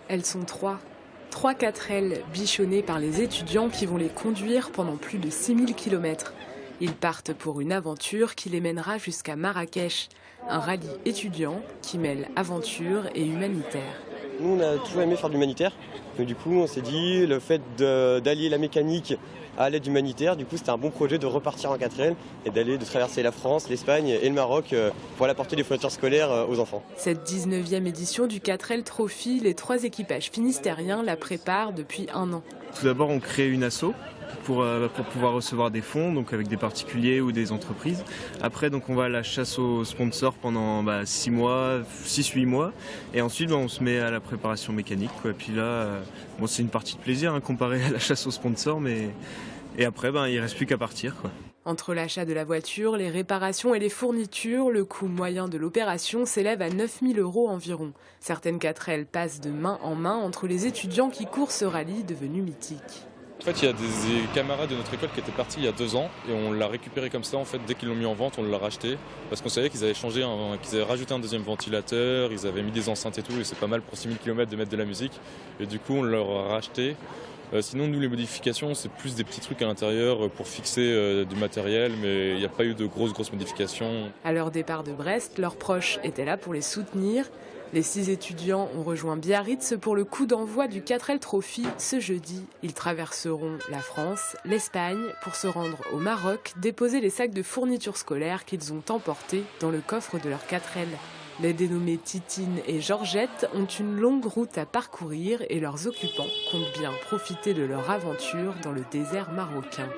Elles sont trois. Trois 4L bichonnées par les étudiants qui vont les conduire pendant plus de 6000 km. Ils partent pour une aventure qui les mènera jusqu'à Marrakech. Un rallye étudiant qui mêle aventure et humanitaire. Nous, on a toujours aimé faire de l'humanitaire. Donc, du coup, on s'est dit, le fait d'allier la mécanique à l'aide humanitaire, du coup, c'était un bon projet de repartir en 4L et de traverser la France, l'Espagne et le Maroc pour aller apporter des fournitures scolaires aux enfants. Cette 19e édition du 4L Trophy, les trois équipages finistériens la préparent depuis un an. Tout d'abord, on crée une asso pour pouvoir recevoir des fonds, donc avec des particuliers ou des entreprises. Après, donc, on va à la chasse aux sponsors pendant 6-8 mois. Et ensuite, on se met à la préparation mécanique, quoi. Et puis là, c'est une partie de plaisir comparé à la chasse aux sponsors, et après, il ne reste plus qu'à partir, quoi. Entre l'achat de la voiture, les réparations et les fournitures, le coût moyen de l'opération s'élève à 9 000 € environ. Certaines 4L passent de main en main entre les étudiants qui courent ce rallye devenu mythique. En fait, il y a des camarades de notre école qui étaient partis il y a 2 ans et on l'a récupéré comme ça. En fait, dès qu'ils l'ont mis en vente, on l'a racheté parce qu'on savait qu'ils avaient qu'ils avaient rajouté un deuxième ventilateur, ils avaient mis des enceintes et tout, et c'est pas mal pour 6000 km de mettre de la musique. Et du coup, on leur a racheté. Sinon, nous, les modifications, c'est plus des petits trucs à l'intérieur pour fixer du matériel, mais il n'y a pas eu de grosses modifications. À leur départ de Brest, leurs proches étaient là pour les soutenir. Les 6 étudiants ont rejoint Biarritz pour le coup d'envoi du 4L Trophy ce jeudi. Ils traverseront la France, l'Espagne pour se rendre au Maroc, déposer les sacs de fournitures scolaires qu'ils ont emportés dans le coffre de leur 4L. Les dénommés Titine et Georgette ont une longue route à parcourir et leurs occupants comptent bien profiter de leur aventure dans le désert marocain.